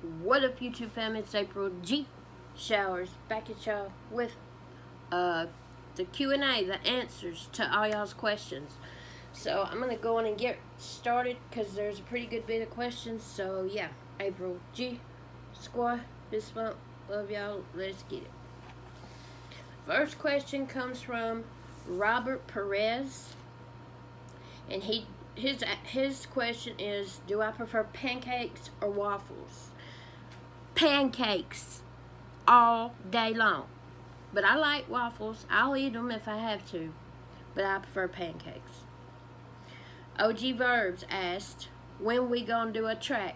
What up, YouTube fam? It's April G. Showers back at y'all with the Q&A, the answers to all y'all's questions. So I'm gonna go on and get started because there's a pretty good bit of questions. So yeah, April G. Squad, this month, love y'all. Let's get it. First question comes from Robert Perez, and his question is, do I prefer pancakes or waffles? Pancakes all day long. But I like waffles. I'll eat them if I have to. But I prefer pancakes. OG Verbs asked, when we gonna do a track?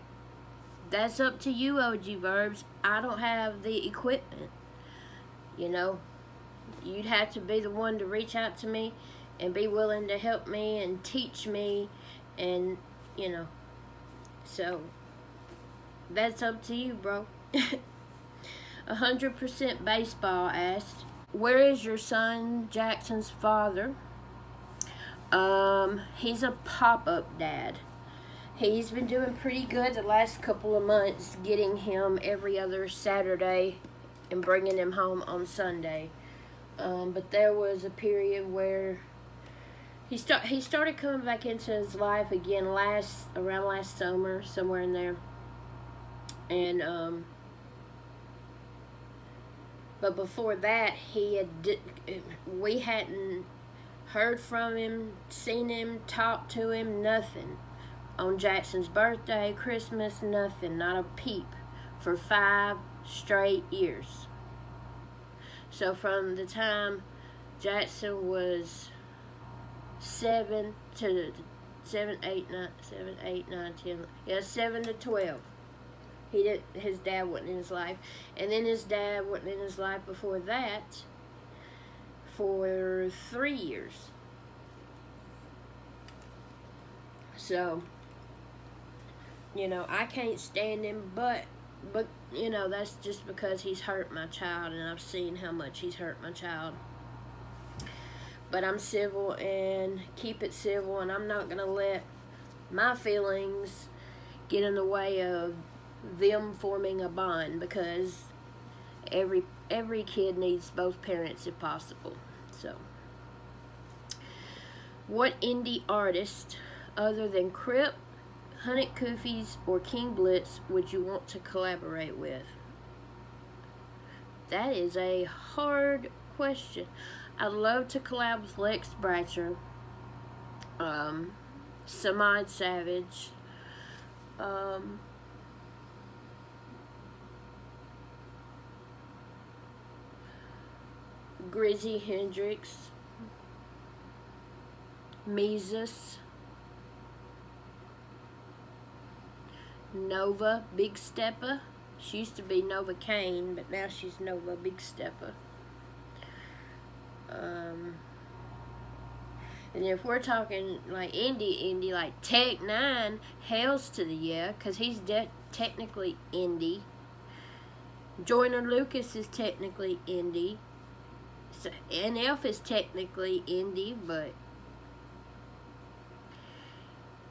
That's up to you, OG Verbs. I don't have the equipment. You know, you'd have to be the one to reach out to me and be willing to help me and teach me, and you know, so that's up to you, bro. 100% Baseball asked, where is your son Jackson's father? He's a pop-up dad. He's been doing pretty good the last couple of months, getting him every other Saturday and bringing him home on Sunday. But there was a period where he started coming back into his life again around last summer, somewhere in there. And but before that, we hadn't heard from him, seen him, talked to him, nothing. On Jackson's birthday, Christmas, nothing, not a peep, for 5 straight years. So from the time Jackson was 7 to 7, 8, 9, 10, yeah, 7 to 12. His dad wasn't in his life. And then his dad wasn't in his life before that for 3 years. So, you know, I can't stand him, but you know, that's just because he's hurt my child, and I've seen how much he's hurt my child. But I'm civil and keep it civil, and I'm not gonna let my feelings get in the way of them forming a bond, because every kid needs both parents if possible. So, what indie artist other than Crip, Hunted Koofies, or King Blitz would you want to collaborate with? That is a hard question. I'd love to collab with Lex Bratcher, Samad Savage, Grizzy Hendrix, Mesus, Nova Big Stepper. She used to be Nova Kane, but now she's Nova Big Stepper. And if we're talking like indie, like Tech 9, Hells to the yeah, because he's technically indie. Joyner Lucas is technically indie. So NF is technically indie, but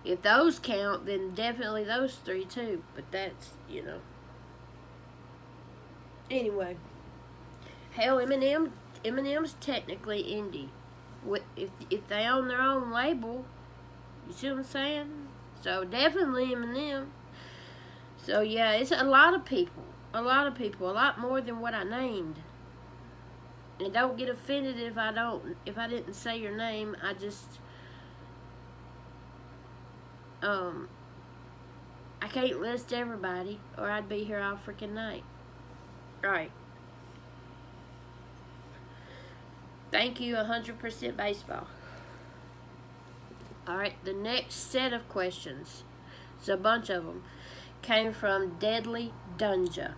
if those count, then definitely those 3 too. But that's, you know. Anyway, hell, Eminem's technically indie. If they own their own label, you see what I'm saying? So definitely Eminem. So yeah, it's a lot of people, a lot more than what I named. And don't get offended if I didn't say your name. I just, I can't list everybody, or I'd be here all freaking night. Alright. Thank you, 100% Baseball. Alright, the next set of questions, it's a bunch of them, came from Deadly Dunja.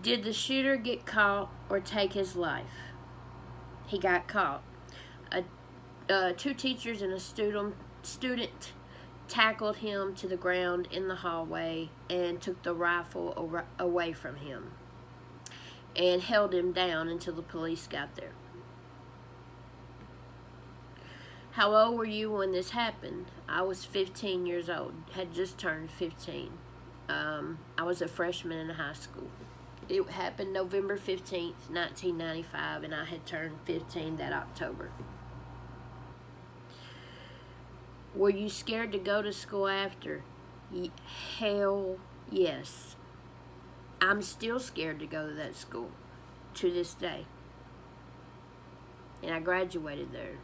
Did the shooter get caught or take his life? He got caught. 2 teachers and a student tackled him to the ground in the hallway and took the rifle away from him and held him down until the police got there. How old were you when this happened? I was 15 years old, had just turned 15. I was a freshman in high school. It happened November 15th, 1995, and I had turned 15 that October. Were you scared to go to school after? Hell yes. I'm still scared to go to that school to this day. And I graduated there.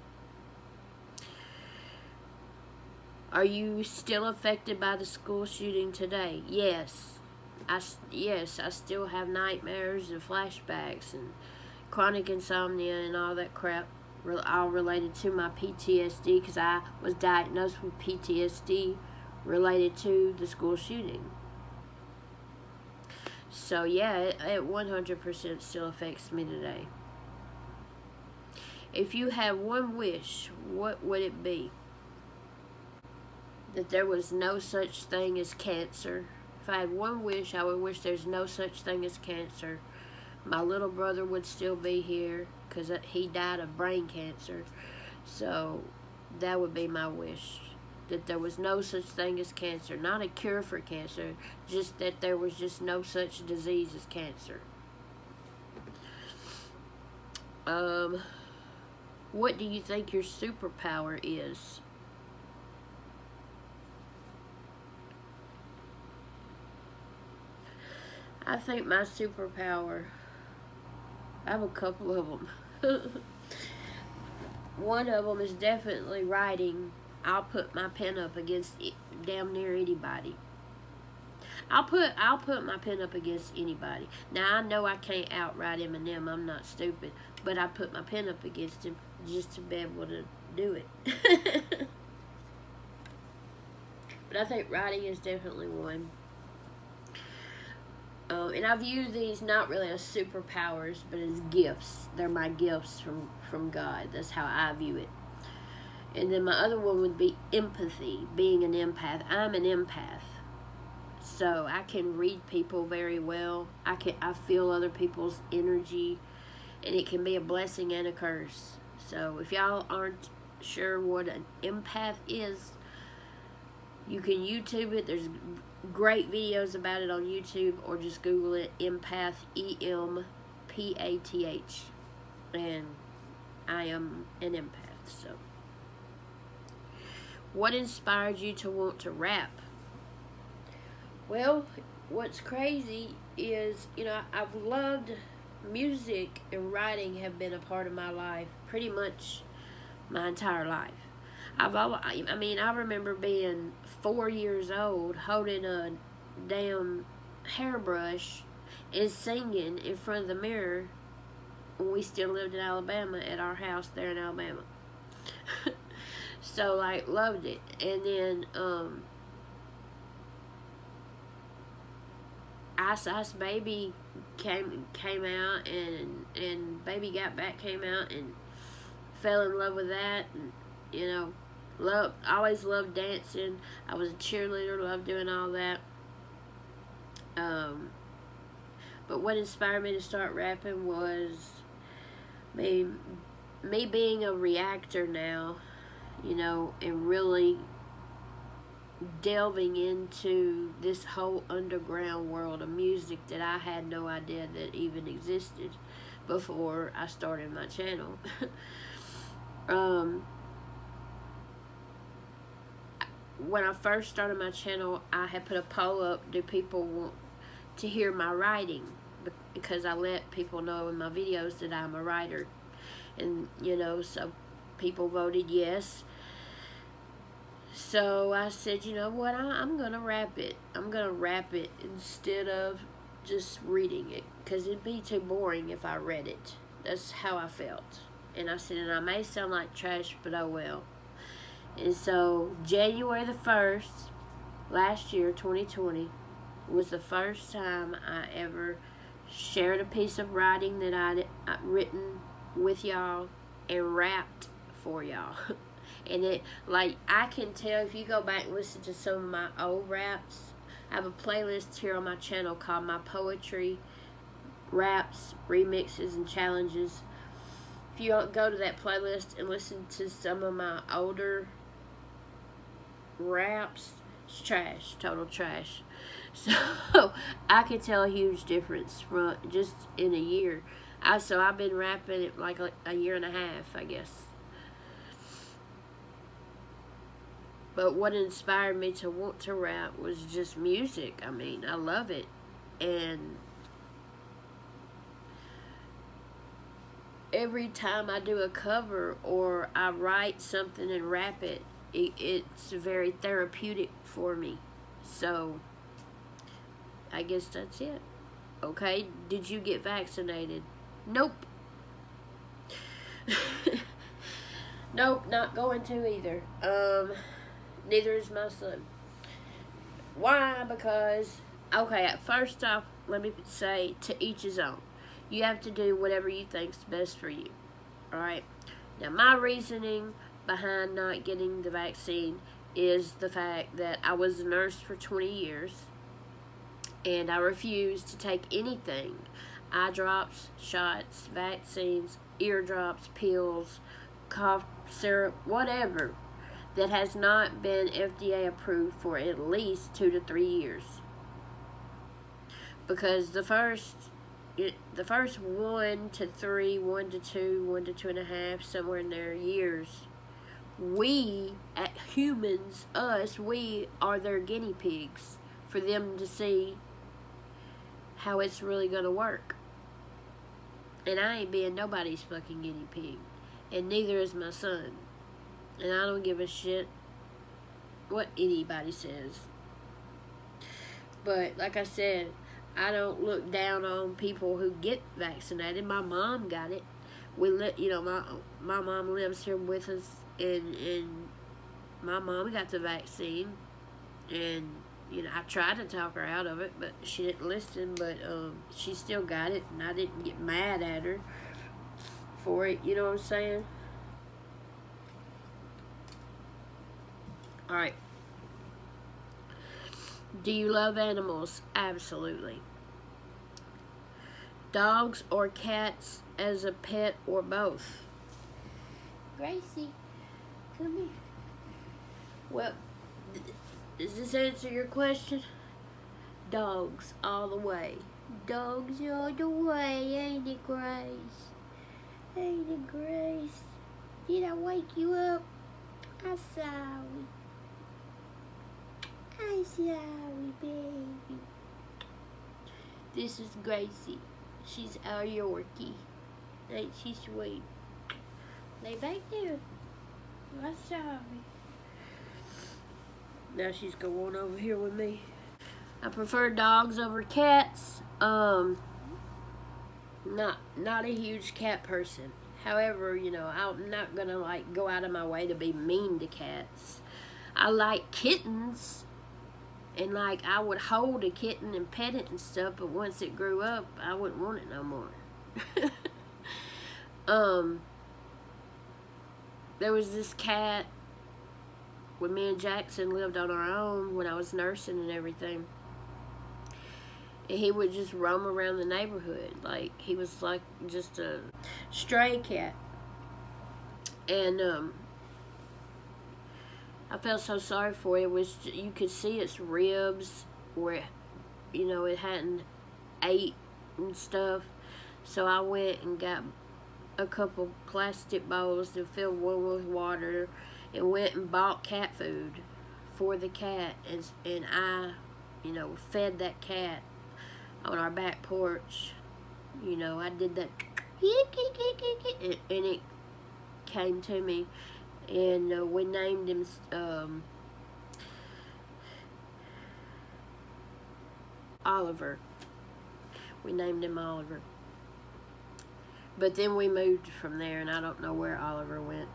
Are you still affected by the school shooting today? Yes. Yes, I still have nightmares and flashbacks and chronic insomnia and all that crap, all related to my PTSD, because I was diagnosed with PTSD related to the school shooting. So yeah, it 100% still affects me today. If you had one wish, what would it be? That there was no such thing as cancer. If I had one wish, I would wish there's no such thing as cancer. My little brother would still be here because he died of brain cancer. So that would be my wish. That there was no such thing as cancer. Not a cure for cancer, just that there was just no such disease as cancer. What do you think your superpower is? I think my superpower, I have a couple of them. One of them is definitely writing. I'll put my pen up against damn near anybody. I'll put my pen up against anybody. Now I know I can't outright Eminem. I'm not stupid, but I put my pen up against him just to be able to do it. But I think writing is definitely one. And I view these not really as superpowers, but as gifts. They're my gifts from God. That's how I view it. And then my other one would be empathy, being an empath. I'm an empath. So I can read people very well. I feel other people's energy, and it can be a blessing and a curse. So if y'all aren't sure what an empath is, you can YouTube it. There's great videos about it on YouTube, or just Google it, empath, EMPATH. And I am an empath. So what inspired you to want to rap? Well, what's crazy is, I've loved music, and writing have been a part of my life pretty much my entire life. I remember being 4 years old holding a damn hairbrush and singing in front of the mirror when we still lived in Alabama, at our house there in Alabama. So, loved it. And then, Ice Ice Baby came out, and Baby Got Back came out, and fell in love with that, and always loved dancing. I was a cheerleader, loved doing all that. But what inspired me to start rapping was me being a reactor now, and really delving into this whole underground world of music that I had no idea that even existed before I started my channel. When I first started my channel, I had put a poll up, do people want to hear my writing? Because I let people know in my videos that I'm a writer. And, so people voted yes. So I said, you know what, I'm going to rap it. I'm going to rap it instead of just reading it, because it'd be too boring if I read it. That's how I felt. And I said, and I may sound like trash, but oh well. And so January the 1st, last year, 2020, was the first time I ever shared a piece of writing that I'd written with y'all and rapped for y'all. And it, I can tell, if you go back and listen to some of my old raps, I have a playlist here on my channel called My Poetry, Raps, Remixes, and Challenges. If you go to that playlist and listen to some of my older raps, it's trash, total trash. So I could tell a huge difference from just in a year. I've been rapping it like a year and a half, I guess. But what inspired me to want to rap was just music. I mean, I love it. And every time I do a cover or I write something and rap it's very therapeutic for me. So, I guess that's it. Okay, did you get vaccinated? Nope. Nope, not going to either. Neither is my son. Why? Because, okay, first off, let me say, to each his own. You have to do whatever you think's best for you. Alright? Now, my reasoning behind not getting the vaccine is the fact that I was a nurse for 20 years and I refused to take anything. Eye drops, shots, vaccines, eardrops, pills, cough syrup, whatever, that has not been FDA approved for at least 2 to 3 years. Because the first 1 to 3, 1 to 2, 1 to 2.5, somewhere in there years, we, humans, us, we are their guinea pigs for them to see how it's really going to work. And I ain't being nobody's fucking guinea pig. And neither is my son. And I don't give a shit what anybody says. But like I said, I don't look down on people who get vaccinated. My mom got it. My mom lives here with us, and my mom got the vaccine, and I tried to talk her out of it, but she didn't listen. But she still got it, and I didn't get mad at her for it. You know what I'm saying? All right. Do you love animals? Absolutely. Dogs or cats as a pet, or both? Gracie, come here. Well, does this answer your question? Dogs all the way. Dogs all the way, ain't it, Grace? Ain't it, Grace? Did I wake you up? I'm sorry. I'm sorry, baby. This is Gracie. She's our Yorkie. Ain't she sweet? Lay back there. I'm sorry. Now she's going over here with me. I prefer dogs over cats. Not a huge cat person. However, I'm not gonna go out of my way to be mean to cats. I like kittens. And I would hold a kitten and pet it and stuff, but once it grew up, I wouldn't want it no more. There was this cat when me and Jackson lived on our own when I was nursing and everything. And he would just roam around the neighborhood. He was just a stray cat. And I felt so sorry for it. You could see its ribs where, it hadn't ate and stuff. So I went and got a couple plastic bowls and filled one with water and went and bought cat food for the cat. And I, fed that cat on our back porch. I did that, and it came to me. And we named him Oliver. We named him Oliver. But then we moved from there, and I don't know where Oliver went.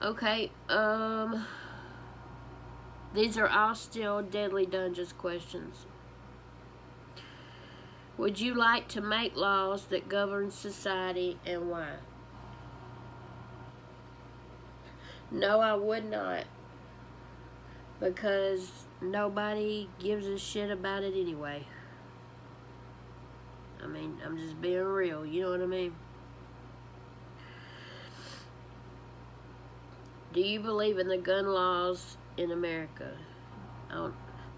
Okay, these are all still Deadly Dungeons questions. Would you like to make laws that govern society, and why? No, I would not. Because nobody gives a shit about it anyway. I mean, I'm just being real, you know what I mean? Do you believe in the gun laws in America?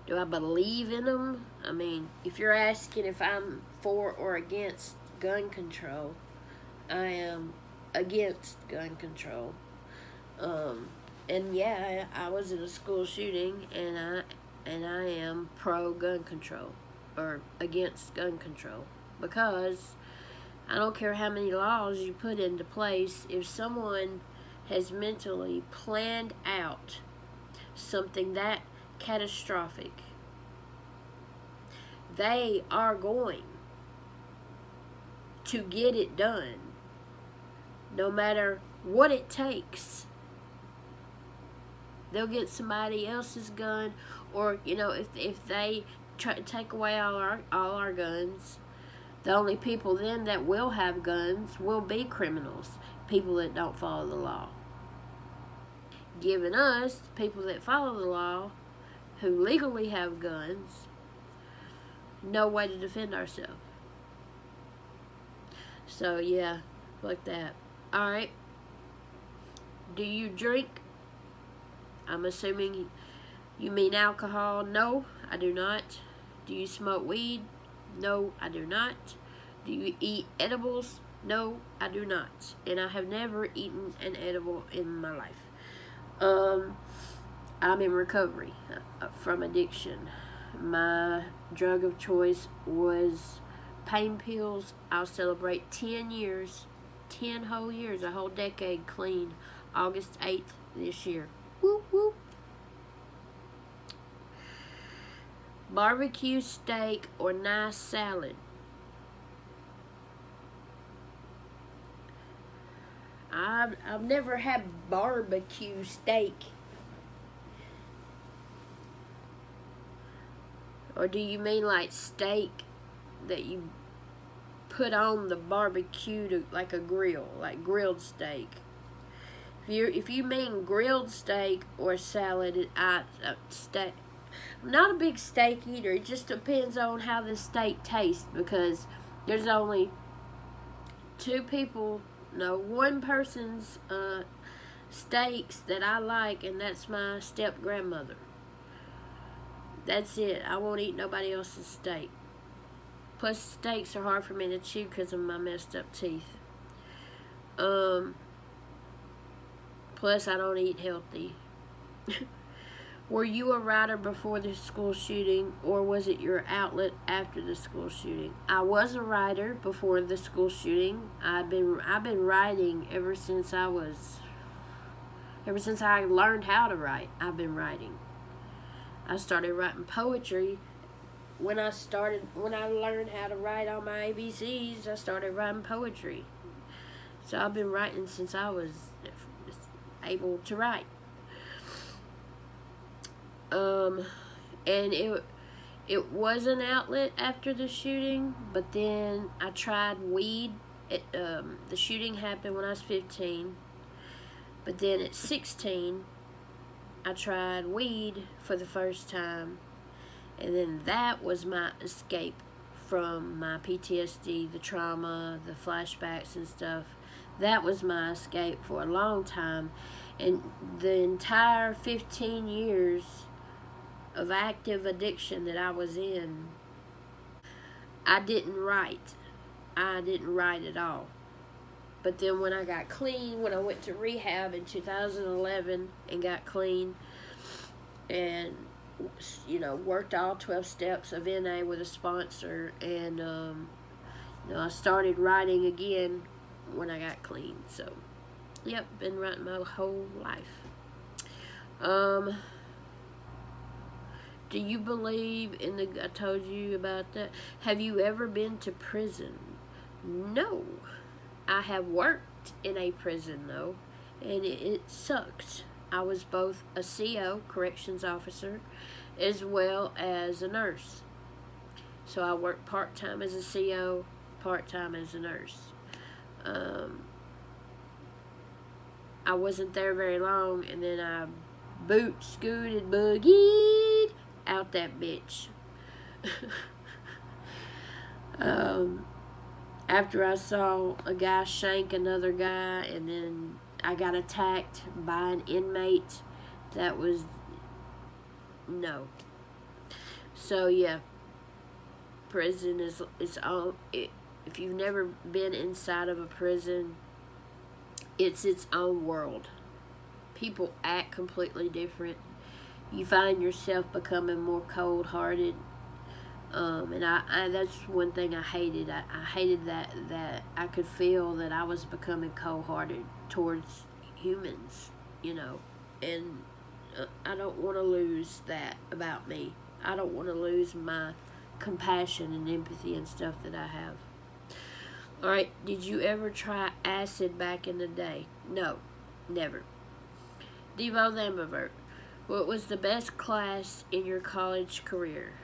Do I believe in them? I mean, if you're asking if I'm for or against gun control, I am against gun control. Um, and yeah, I was in a school shooting, and I am pro gun control or against gun control, because I don't care how many laws you put into place. If someone has mentally planned out something that catastrophic, they are going to get it done, no matter what it takes. They'll get somebody else's gun, or if they try to take away all our guns, the only people then that will have guns will be criminals, people that don't follow the law. Giving us, people that follow the law, who legally have guns, no way to defend ourselves. So yeah, like that. Alright. Do you drink? I'm assuming you mean alcohol. No, I do not. Do you smoke weed? No, I do not. Do you eat edibles? No, I do not. And I have never eaten an edible in my life. I'm in recovery from addiction. My drug of choice was pain pills. I'll celebrate 10 years, 10 whole years, a whole decade clean, August 8th this year. Whoop, whoop. Barbecue steak or nice salad? I've never had barbecue steak. Or do you mean like steak that you put on the barbecue to, like a grill, like grilled steak? If you mean grilled steak or salad, steak. I'm not a big steak eater. It just depends on how the steak tastes, because there's only one person's steaks that I like, and that's my step grandmother. That's it. I won't eat nobody else's steak. Plus, steaks are hard for me to chew because of my messed up teeth. Plus, I don't eat healthy. Were you a writer before the school shooting, or was it your outlet after the school shooting? I was a writer before the school shooting. I've been writing ever since I learned how to write. I've been writing. I started writing poetry when I learned how to write on my ABCs. I started writing poetry. So I've been writing since I was able to write. And it was an outlet after the shooting, but then I tried weed. The shooting happened when I was 15, but then at 16, I tried weed for the first time, and then that was my escape from my PTSD, the trauma, the flashbacks and stuff. That was my escape for a long time, and the entire 15 years of active addiction that I was in, I didn't write. I didn't write at all. But then when I got clean, when I went to rehab in 2011 and got clean, and worked all 12 steps of NA with a sponsor, and I started writing again when I got clean. So, yep, been writing my whole life. Do you believe in I told you about that. Have you ever been to prison? No. I have worked in a prison, though, and it sucked. I was both a CO, corrections officer, as well as a nurse. So I worked part-time as a CO, part-time as a nurse. I wasn't there very long, and then I scooted, boogied out that bitch. After I saw a guy shank another guy, and then I got attacked by an inmate, that was no. So yeah, prison is its own. If you've never been inside of a prison, it's its own world. People act completely different. You find yourself becoming more cold-hearted. And I that's one thing I hated. I hated that I could feel that I was becoming cold-hearted towards humans, you know. And I don't want to lose that about me. I don't want to lose my compassion and empathy and stuff that I have. Alright, did you ever try acid back in the day? No, never. Devo Lambert, what was the best class in your college career?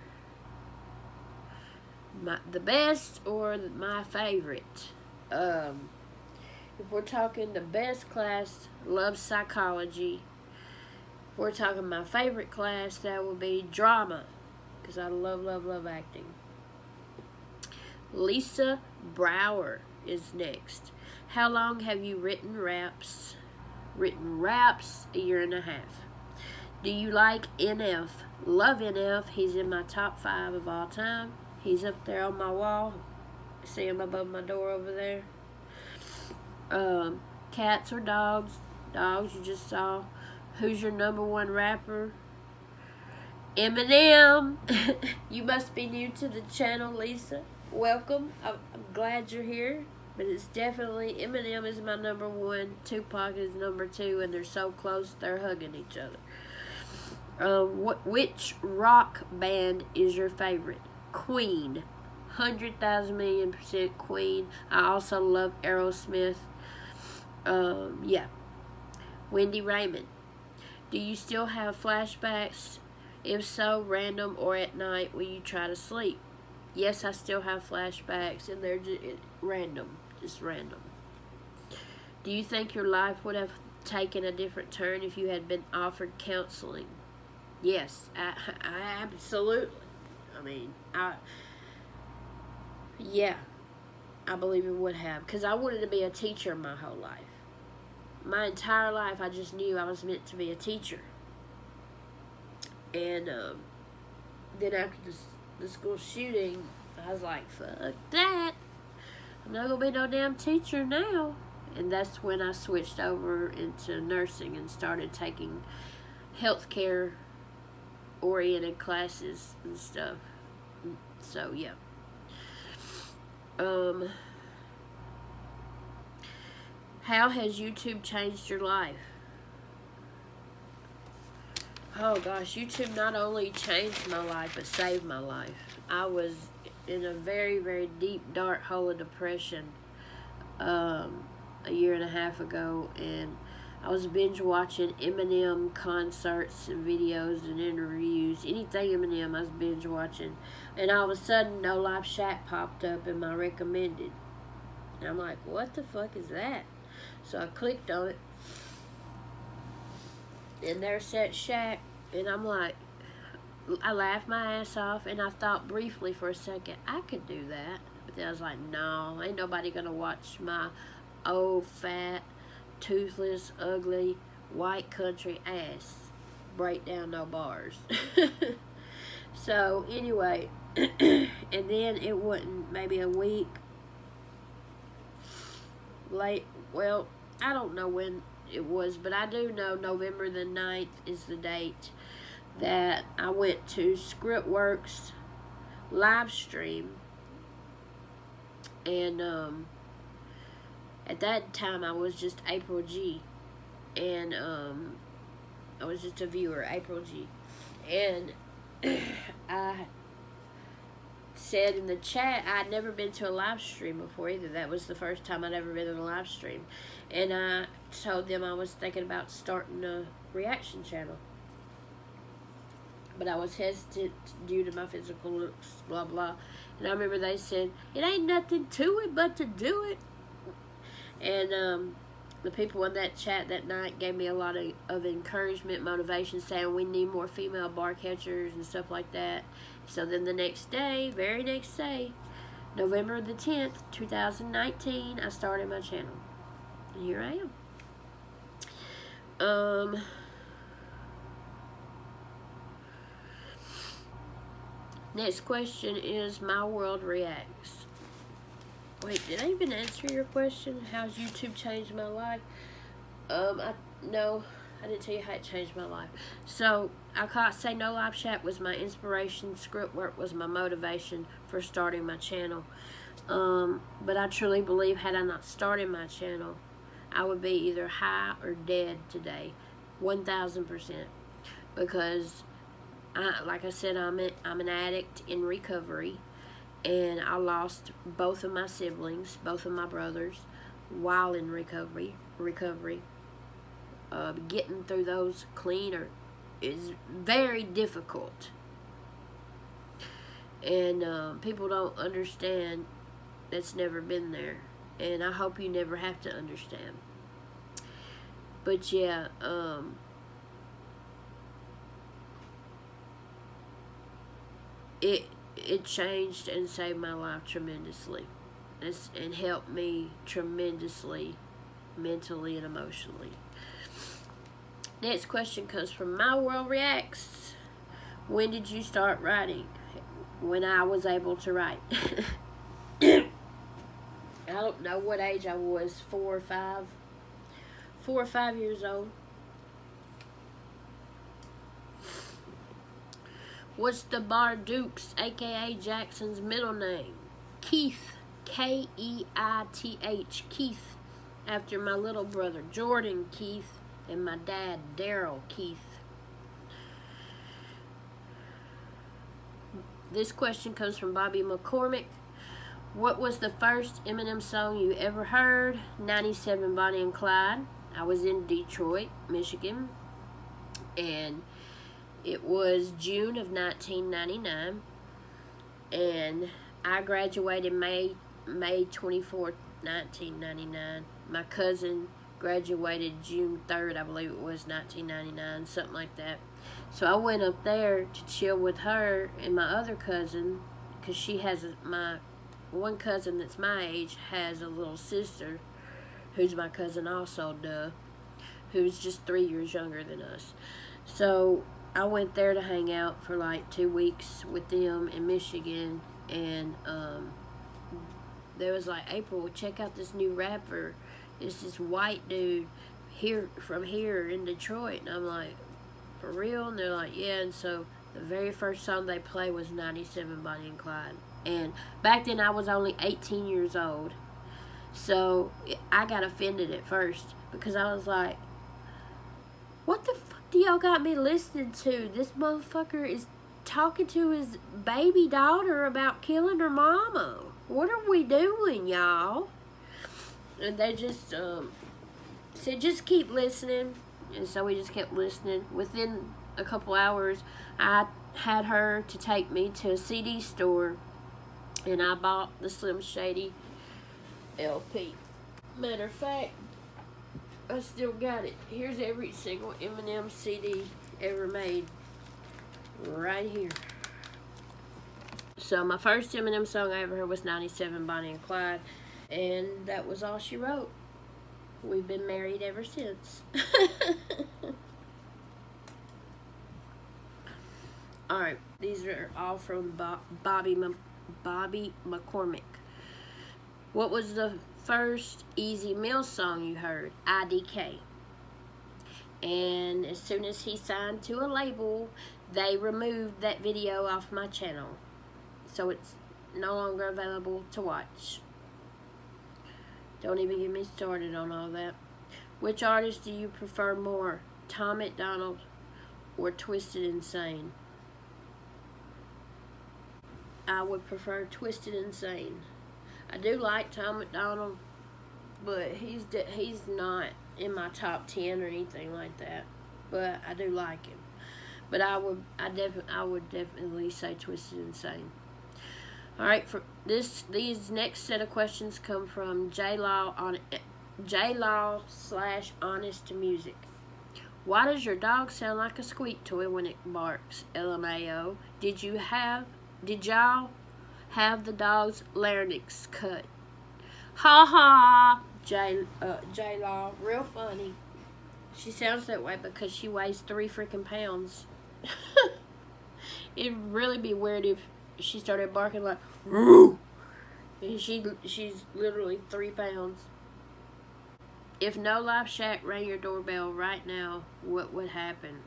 The best or my favorite? If we're talking the best class, love psychology. If we're talking my favorite class, that would be drama, because I love acting. Lisa Brower is next. How long have you written raps? Written raps, a year and a half. Do you like NF? Love NF. He's in my top 5 of all time. He's up there on my wall. See him above my door over there. Cats or dogs? Dogs, you just saw. Who's your number 1 rapper? Eminem. You must be new to the channel, Lisa. Welcome. I'm glad you're here. But it's definitely, Eminem is my number 1. Tupac is number 2. And they're so close, they're hugging each other. Which rock band is your favorite? Queen. 100,000,000,000% Queen. I also love Aerosmith. Yeah. Wendy Raymond. Do you still have flashbacks? If so, random or at night when you try to sleep? Yes, I still have flashbacks, and they're just random. Just random. Do you think your life would have taken a different turn if you had been offered counseling? Yes, I absolutely. I mean, yeah, I believe it would have. Because I wanted to be a teacher my whole life. My entire life, I just knew I was meant to be a teacher. And then after the school shooting, I was like, fuck that. I'm not going to be no damn teacher now. And that's when I switched over into nursing and started taking healthcare oriented classes and stuff. So yeah. How has YouTube changed your life? Oh gosh, YouTube not only changed my life but saved my life. I was in a very, very deep, dark hole of depression a year and a half ago, and I was binge watching Eminem concerts and videos and interviews. Anything Eminem I was binge watching. And all of a sudden, No Life Shack popped up in my recommended. And I'm like, what the fuck is that? So I clicked on it. And there's that Shack. And I'm like, I laughed my ass off. And I thought briefly for a second, I could do that. But then I was like, no, ain't nobody going to watch my old, fat, toothless, ugly, white country ass break down no bars. So anyway, and then it wasn't maybe a week late. Well, I don't know when it was, but I do know November the 9th is the date that I went to Scriptworks live stream. And at that time I was just April G. And I was just a viewer, April G. And I said in the chat I'd never been to a live stream before either. That was the first time I'd ever been in a live stream. And I told them I was thinking about starting a reaction channel. But I was hesitant due to my physical looks, blah, blah. And I remember they said, it ain't nothing to it but to do it. And the people in that chat that night gave me a lot of encouragement, motivation, saying we need more female bar catchers and stuff like that. So then the next day, very next day, November the 10th, 2019, I started my channel. And here I am. Next question is My World Reacts. Wait, did I even answer your question? How's YouTube changed my life? No, I didn't tell you how it changed my life. So, I can't say No Live Chat was my inspiration. Script work was my motivation for starting my channel. But I truly believe had I not started my channel, I would be either high or dead today. 1,000%. Because, like I said, I'm an addict in recovery. And I lost both of my siblings, both of my brothers, while in recovery. Getting through those clean is very difficult. And people don't understand that's never been there. And I hope you never have to understand. But yeah, it changed and saved my life tremendously. And helped me tremendously, mentally and emotionally. Next question comes from My World Reacts. When did you start writing? When I was able to write. I don't know what age I was, 4 or 5. 4 or 5 years old. What's the Bardukes, aka Jackson's middle name? Keith. Keith. Keith. After my little brother Jordan Keith and my dad Daryl Keith. This question comes from Bobby McCormick. What was the first Eminem song you ever heard? 97 Bonnie and Clyde. I was in Detroit, Michigan. And it was June of 1999, and I graduated May 24th, 1999. My cousin graduated June 3rd, I believe it was, 1999, something like that. So I went up there to chill with her and my other cousin, because she has my one cousin that's my age has a little sister who's my cousin also, who's just 3 years younger than us. So I went there to hang out for like 2 weeks with them in Michigan, and there was like, April, check out this new rapper. It's this white dude from here in Detroit. And I'm like, for real? And they're like, yeah. And so the very first song they played was 97 Bonnie and Clyde. And back then I was only 18 years old. So I got offended at first because I was like, what the fuck do y'all got me listening to? This motherfucker is talking to his baby daughter about killing her mama. What are we doing, y'all? And they just said, just keep listening. And so we just kept listening. Within a couple hours, I had her to take me to a CD store, and I bought the Slim Shady LP. Matter of fact, I still got it. Here's every single Eminem CD ever made. Right here. So my first Eminem song I ever heard was 97 Bonnie and Clyde. And that was all she wrote. We've been married ever since. Alright, these are all from Bobby McCormick. What was the first Easy Meal song you heard? IDK. And as soon as he signed to a label, they removed that video off my channel. So it's no longer available to watch. Don't even get me started on all that. Which artist do you prefer more, Tom MacDonald or Twisted Insane? I would prefer Twisted Insane. I do like Tom MacDonald, but he's not in my top 10 or anything like that. But I do like him. But I would definitely say Twisted Insane. All right, for these next set of questions come from JLaw/Honest Music. Why does your dog sound like a squeak toy when it barks? LMAO. Did y'all have the dog's larynx cut? Ha ha. JLaw, real funny. She sounds that way because she weighs 3 freaking pounds. It'd really be weird if she started barking like, "Roo!" And she's literally 3 pounds. If No Life Shack rang your doorbell right now, what would happen?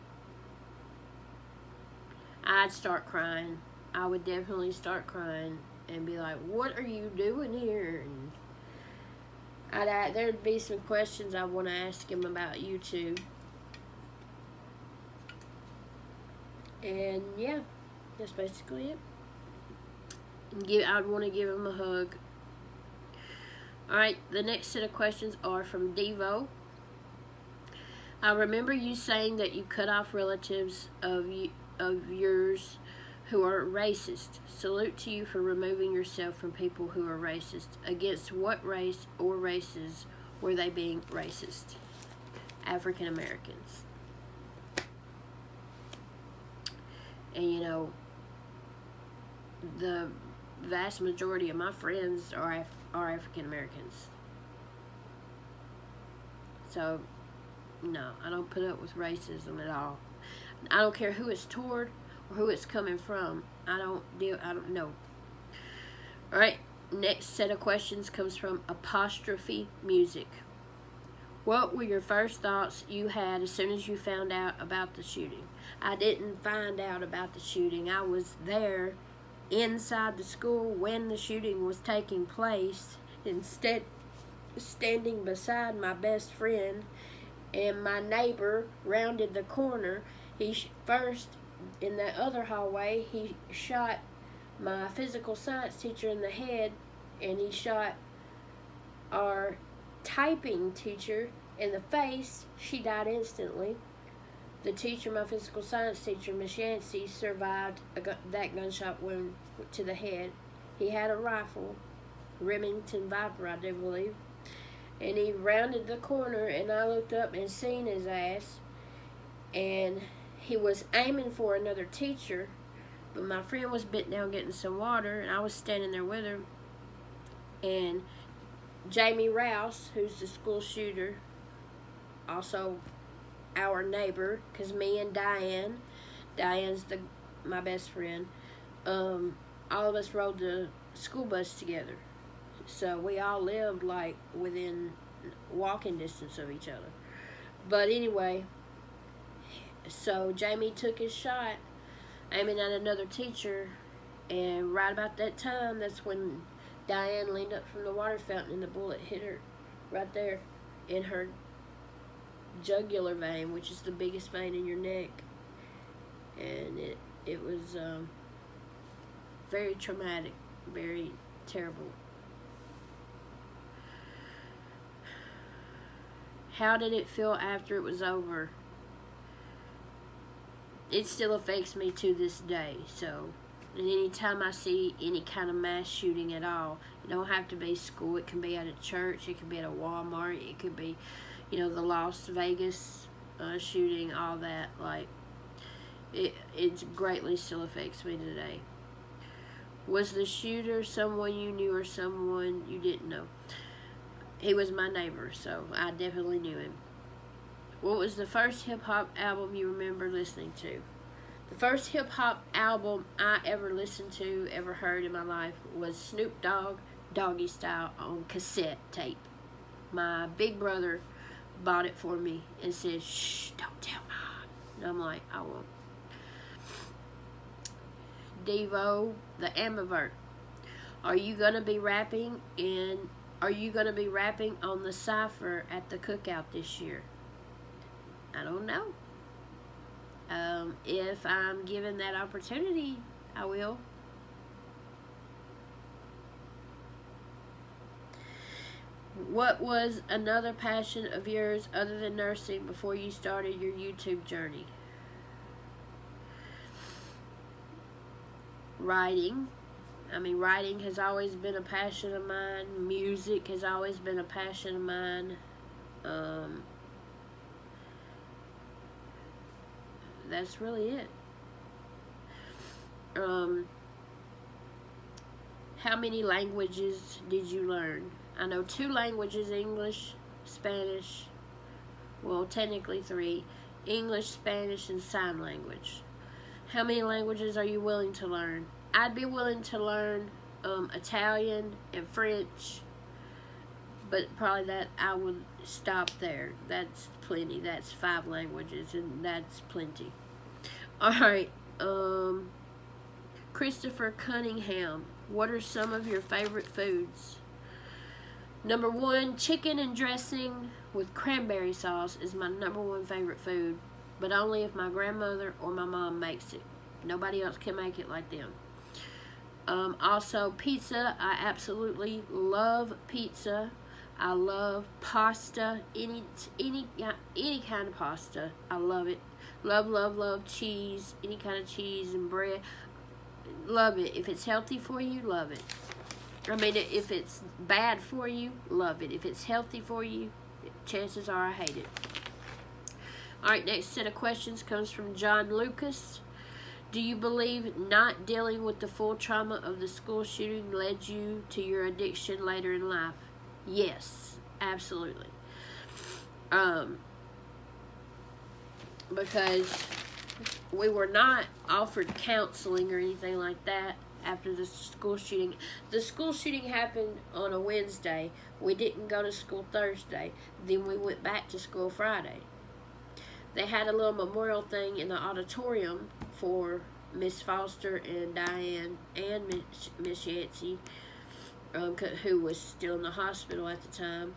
I'd start crying. I would definitely start crying and be like, "What are you doing here?" And there'd be some questions I want to ask him about YouTube. And yeah, that's basically it. I'd want to give him a hug. Alright, the next set of questions are from Devo. I remember you saying that you cut off relatives of yours who are racist. Salute to you for removing yourself from people who are racist. Against what race or races were they being racist? African Americans. And you know, the vast majority of my friends are African Americans. So, no, I don't put up with racism at all. I don't care who it's toward or who it's coming from. I don't know. Alright, next set of questions comes from Apostrophe Music. What were your first thoughts you had as soon as you found out about the shooting? I didn't find out about the shooting. I was there inside the school when the shooting was taking place, instead standing beside my best friend, and my neighbor rounded the corner. First, in that other hallway, he shot my physical science teacher in the head, and he shot our typing teacher in the face. She died instantly. The teacher, my physical science teacher, Miss Yancey, survived that gunshot wound to the head. He had a rifle, Remington Viper, I do believe, and he rounded the corner, and I looked up and seen his ass, and he was aiming for another teacher, but my friend was bent down getting some water, and I was standing there with her, and Jamie Rouse, who's the school shooter, also our neighbor, because me and Diane's my best friend, all of us rode the school bus together. So we all lived like within walking distance of each other. But anyway, so Jamie took his shot aiming at another teacher, and right about that time, that's when Diane leaned up from the water fountain and the bullet hit her right there in her jugular vein, which is the biggest vein in your neck. And it was very traumatic, very terrible. How did it feel after it was over? It still affects me to this day. So, and anytime I see any kind of mass shooting at all, it don't have to be school. It can be at a church. It can be at a Walmart. It could be, the Las Vegas shooting, all that. Like, it greatly still affects me today. Was the shooter someone you knew or someone you didn't know? He was my neighbor, so I definitely knew him. What was the first hip-hop album you remember listening to? The first hip-hop album I ever listened to, ever heard in my life, was Snoop Dogg, Doggy Style, on cassette tape. My big brother bought it for me and said, "Shh, don't tell Mom." And I'm like, I won't. Devo, the Ambivert. Are you going to be rapping on the Cypher at the cookout this year? I don't know. If I'm given that opportunity, I will. What was another passion of yours other than nursing before you started your YouTube journey? Writing. Writing has always been a passion of mine. Music has always been a passion of mine. That's really it. How many languages did you learn? I know 2 languages, English, Spanish. Well, technically 3. English, Spanish, and sign language. How many languages are you willing to learn? I'd be willing to learn Italian and French, but probably that I would stop there. That's plenty. That's 5 languages, and that's plenty. All right. Christopher Cunningham. What are some of your favorite foods? Number 1, chicken and dressing with cranberry sauce is my number 1 favorite food, but only if my grandmother or my mom makes it. Nobody else can make it like them. Also, pizza. I absolutely love pizza. I love pasta. Any kind of pasta. I love it. Love cheese. Any kind of cheese and bread. Love it. If it's healthy for you, love it. I mean, if it's bad for you, love it. If it's healthy for you, chances are I hate it. Alright, next set of questions comes from John Lucas. Do you believe not dealing with the full trauma of the school shooting led you to your addiction later in life? Yes, absolutely. Because we were not offered counseling or anything like that after the school shooting. The school shooting happened on a Wednesday. We didn't go to school Thursday. Then we went back to school Friday. They had a little memorial thing in the auditorium for Miss Foster and Diane and Miss Yancey, who was still in the hospital at the time.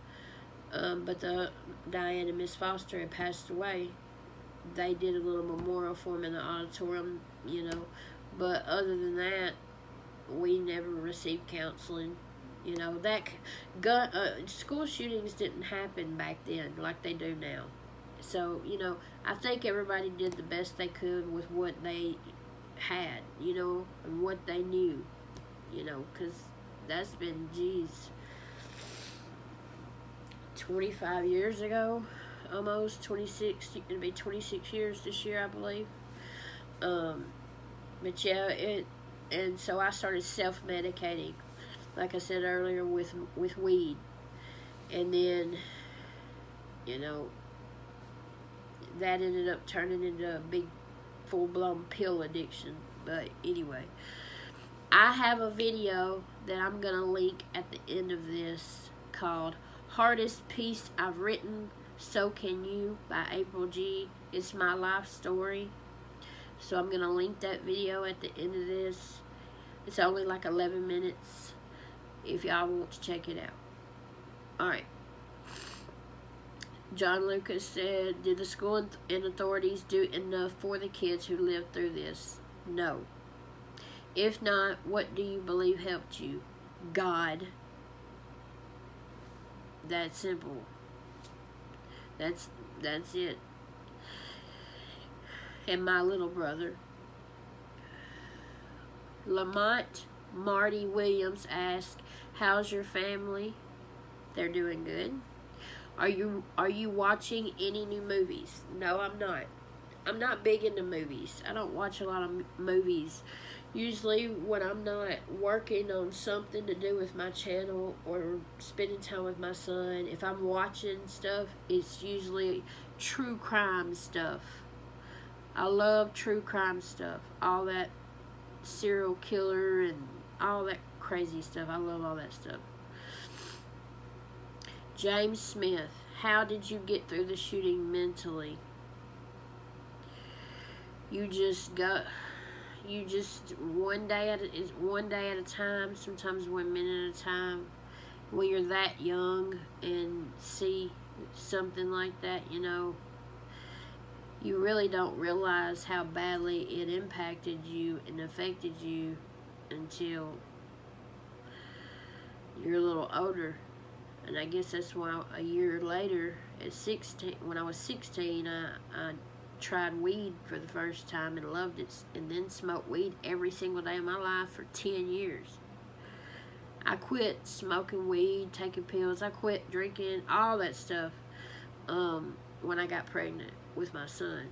But Diane and Miss Foster had passed away. They did a little memorial for them in the auditorium, you know. But other than that, we never received counseling. You know, school shootings didn't happen back then like they do now. So, you know, I think everybody did the best they could with what they had, you know, and what they knew, you know, because that's been, 25 years ago, almost 26, it'll be 26 years this year, I believe. But yeah, and so I started self-medicating, like I said earlier, with weed. And then, you know, that ended up turning into a big full-blown pill addiction. But anyway, I have a video that I'm going to link at the end of this called Hardest Piece I've Written, So Can You by April G. It's my life story. So I'm going to link that video at the end of this. It's only like 11 minutes if y'all want to check it out. Alright. John Lucas said, did the school and authorities do enough for the kids who lived through this? No. If not, what do you believe helped you? God. That's simple. That's it. And my little brother. Lamont Marty Williams asked, how's your family? They're doing good. Are you watching any new movies? No, I'm not. I'm not big into movies. I don't watch a lot of movies. Usually when I'm not working on something to do with my channel or spending time with my son, if I'm watching stuff, it's usually true crime stuff. I love true crime stuff. All that serial killer and all that crazy stuff. I love all that stuff. James Smith, how did you get through the shooting mentally? You just one day at a time, sometimes 1 minute at a time. When you're that young and see something like that, you know, you really don't realize how badly it impacted you and affected you until you're a little older. And I guess that's why a year later, at 16, when I was 16, I tried weed for the first time and loved it, and then smoked weed every single day of my life for 10 years. I quit smoking weed, taking pills, I quit drinking, all that stuff, when I got pregnant with my son.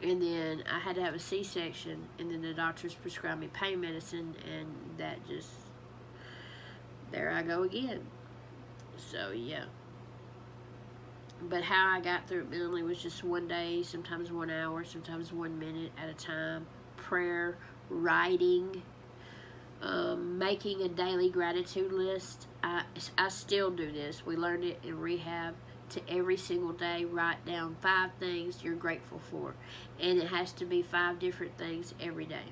And then I had to have a C-section, and then the doctors prescribed me pain medicine, and that just, there I go again. So, yeah. But how I got through it mentally was just one day, sometimes 1 hour, sometimes 1 minute at a time. Prayer, writing, making a daily gratitude list. I still do this. We learned it in rehab. To every single day, write down 5 things you're grateful for, and it has to be 5 different things every day.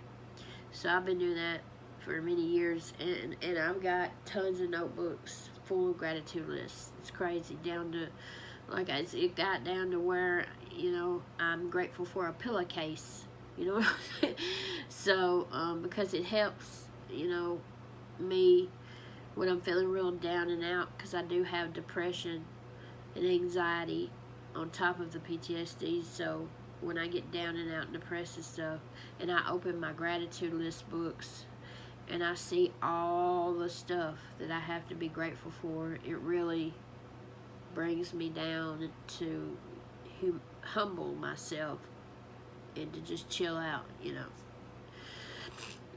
So I've been doing that for many years, and I've got tons of notebooks full of gratitude lists. It's crazy, down to it got down to where, I'm grateful for a pillowcase, so because it helps, me when I'm feeling real down and out, because I do have depression and anxiety on top of the PTSD. So when I get down and out and depressed and stuff, and I open my gratitude list books and I see all the stuff that I have to be grateful for, it really brings me down to humble myself and to just chill out.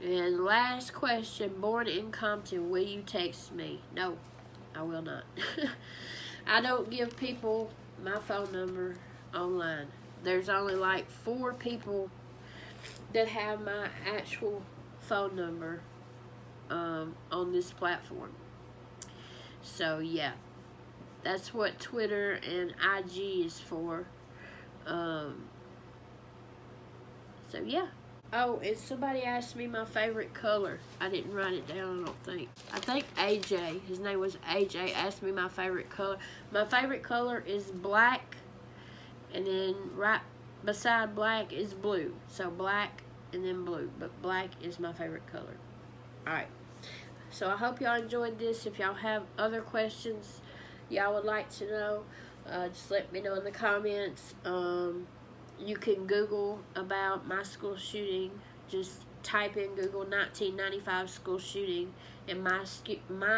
And last question, born in Compton, will you text me? No, I will not. I don't give people my phone number online. There's only like 4 people that have my actual phone number on this platform. So yeah, that's what Twitter and IG is for. So yeah. Oh, and somebody asked me my favorite color. I didn't write it down, I don't think. I think AJ, his name was AJ, asked me my favorite color. My favorite color is black, and then right beside black is blue. So black and then blue, but black is my favorite color. Alright, so I hope y'all enjoyed this. If y'all have other questions y'all would like to know, just let me know in the comments. You can Google about my school shooting. Just type in Google 1995 school shooting, and my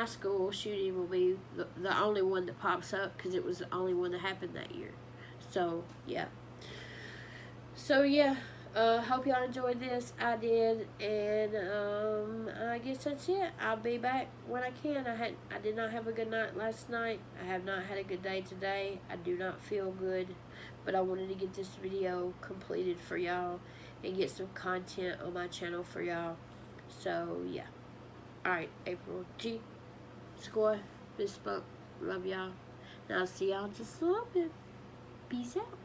school shooting will be the only one that pops up, because it was the only one that happened that year. So yeah. Hope y'all enjoyed this. I did, and I guess that's it. I'll be back when I can. I did not have a good night last night. I have not had a good day today. I do not feel good, but I wanted to get this video completed for y'all and get some content on my channel for y'all. So yeah. Alright, April G. Score. Fist bump. Love y'all. And I'll see y'all in just a little bit. Peace out.